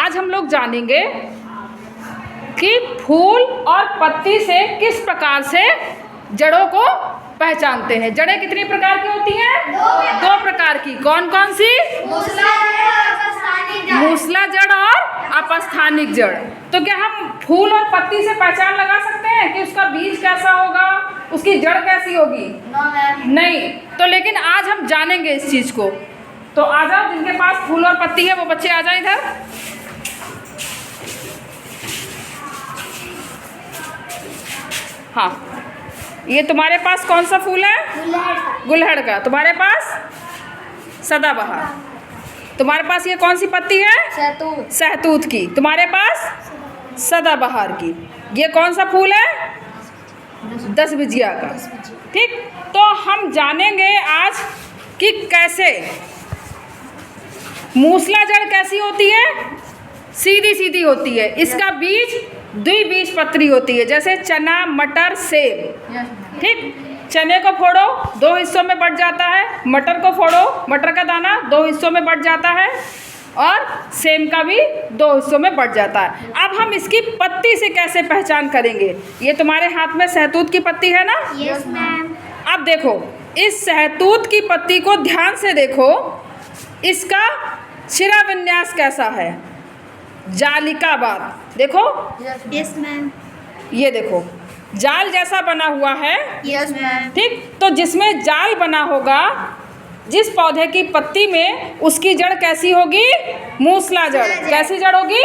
आज हम लोग जानेंगे कि फूल और पत्ती से किस प्रकार से जड़ों को पहचानते हैं। जड़ें कितनी प्रकार की होती हैं? दो प्रकार की। कौन कौन सी? मूसला जड़ और अपस्थानिक जड़। तो क्या हम फूल और पत्ती से पहचान लगा सकते हैं कि उसका बीज कैसा होगा, उसकी जड़ कैसी होगी? नहीं। तो लेकिन आज हम जानेंगे इस चीज को। तो आ जाओ, जिनके पास फूल और पत्ती है वो बच्चे आ जाए इधर। हाँ, ये तुम्हारे पास कौन सा फूल है? गुलहड़ का। तुम्हारे पास सदाबहार। तुम्हारे पास ये कौन सी पत्ती है? सहतूत की। तुम्हारे पास सदाबहार की। ये कौन सा फूल है? दसबिजिया का। ठीक। तो हम जानेंगे आज कि कैसे मूसला जड़ कैसी होती है? सीधी सीधी होती है। इसका बीज द्विबीजपत्री होती है, जैसे चना, मटर, सेब। ठीक। चने को फोड़ो, दो हिस्सों में बट जाता है। मटर को फोड़ो, मटर का दाना दो हिस्सों में बट जाता है, और सेम का भी दो हिस्सों में बट जाता है। अब हम इसकी पत्ती से कैसे पहचान करेंगे? ये तुम्हारे हाथ में सहतूत की पत्ती है ना? Yes ma'am. अब देखो, इस सहतूत की पत्ती को ध्यान से देखो। इसका शिरा विन्यास कैसा है? जालिकाबाद। देखो, यस मैम। ये देखो, जाल जैसा बना हुआ है। Yes ma'am. ठीक। तो जिसमें जाल बना होगा, जिस पौधे की पत्ती में, उसकी जड़ कैसी होगी? मूसला जड़। कैसी जड़ होगी?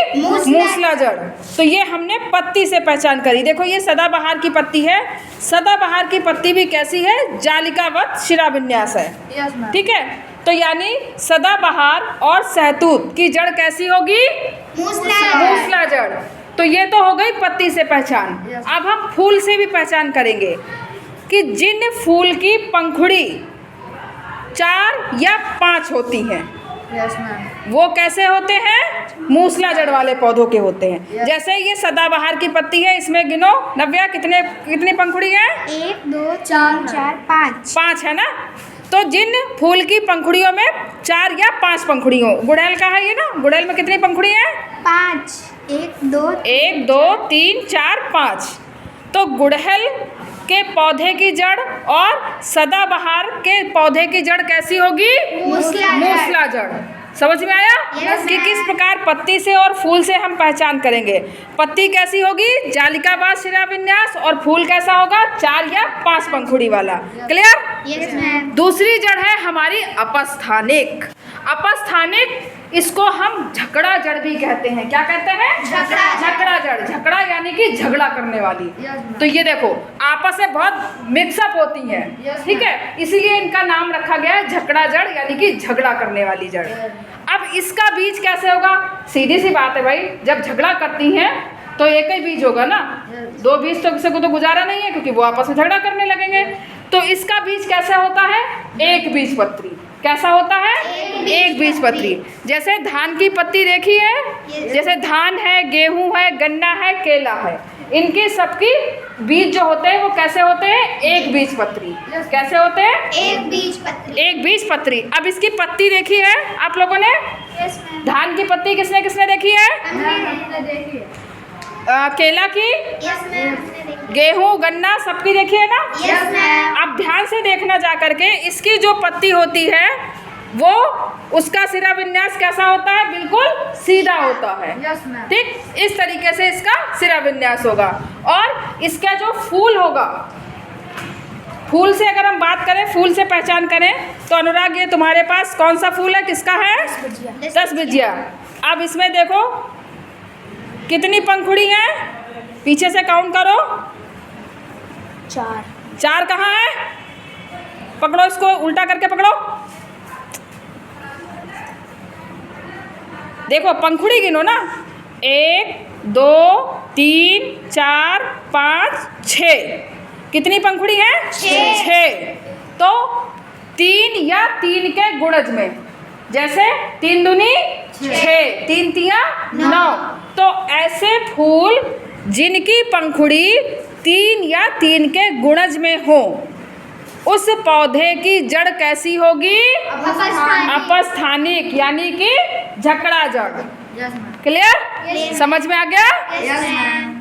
मूसला जड़। तो ये हमने पत्ती से पहचान करी। देखो, ये सदाबहार की पत्ती है। सदाबहार की पत्ती भी कैसी है? जालिकावत शिरा विन्यास है। Yes ma'am. ठीक है। तो यानी सदाबहार और सहतूत की जड़ कैसी होगी? मूसला जड़। तो ये तो हो गई पत्ती से पहचान। अब हम फूल से भी पहचान करेंगे कि जिन फूल की पंखुड़ी 4 या 5 होती हैं, यस मैम, वो कैसे होते हैं? मूसला जड़ वाले पौधों के होते हैं। जैसे ये सदाबहार की पत्ती है, इसमें गिनो नव्या, कितनी पंखुड़ी है? 1 2 3 4 5 5 है ना? तो जिन फूल की पंखुड़ियों में 4 या 5 पंखुड़ी हो, गुड़हल का है ये ना? गुड़हल में कितनी पंखुड़ी है? 5 1 2 1 2 3 4 5। तो गुड़हल के पौधे की जड़ और सदाबहार के पौधे की जड़ कैसी होगी? मूसला जड़। समझ में आया? Yes, कि किस प्रकार पत्ती से और फूल से हम पहचान करेंगे। पत्ती कैसी होगी? जालिकाबाद शिरा विन्यास। और फूल कैसा होगा? 4 या 5 पंखुड़ी वाला। क्लियर? Yes ma'am. दूसरी जड़ है हमारी अपस्थानिक। अपस्थानिक, इसको हम झगड़ा जड़ भी कहते हैं। क्या कहते हैं? झगड़ा जड़। झगड़ा यानी कि झगड़ा करने वाली। तो ये देखो, आपस में बहुत मिक्सअप होती हैं। ठीक है, इसीलिए इनका नाम रखा गया है झगड़ा जड़, यानी कि झगड़ा करने वाली जड़। अब इसका बीज कैसे होगा? सीधी सी बात है भाई, जब झगड़ा करती हैं तो एक ही बीज होगा ना। 2 बीज तो किसी को तो गुजारा नहीं है, क्योंकि वो आपस में झगड़ा करने लगेंगे। तो इसका बीज कैसे होता है? एक बीजपत्री। कैसा होता है? एक बीजपत्री। जैसे धान की पत्ती देखी है? जैसे धान है, गेहूं है, गन्ना है, केला है, इनकी सबकी बीज जो होते हैं वो कैसे होते हैं? एक बीजपत्री। कैसे होते हैं? एक बीजपत्री। अब इसकी पत्ती देखी है आप लोगों ने? Yes ma'am. धान की पत्ती किसने किसने देखी है? केला की, यस मैम। गेहूं, गन्ना, सबकी देखी है ना? Yes ma'am. अब ध्यान से देखना जा करके, इसकी जो पत्ती होती है वो, उसका सिरा विन्यास कैसा होता है? बिल्कुल सीधा होता है। Yes ma'am. ठीक। इस तरीके से इसका सिरा विन्यास होगा। और इसका जो फूल होगा, फूल से अगर हम बात करें, फूल से पहचान करें, तो अनुराग ये तुम्हारे पास कौन सा फूल है? किसका है? दसबिजिया। अब इसमें देखो कितनी पंखुड़ी है? पीछे से काउंट करो। 4 कहाँ है? पकड़ो, इसको उल्टा करके पकड़ो। देखो, पंखुड़ी गिनो ना। 1 2 3 4 5 6। कितनी पंखुड़ी है? 6। तो 3 या 3 के गुणज में, जैसे 3 दूनी 6, 3 तिया 9। तो ऐसे फूल जिनकी पंखुड़ी 3 या 3 के गुणज में हो, उस पौधे की जड़ कैसी होगी? अपस्थानिक। अपस्थानिक यानी कि झकड़ा जड़। Yes ma'am. क्लियर? Yes, समझ में आ गया? Yes ma'am.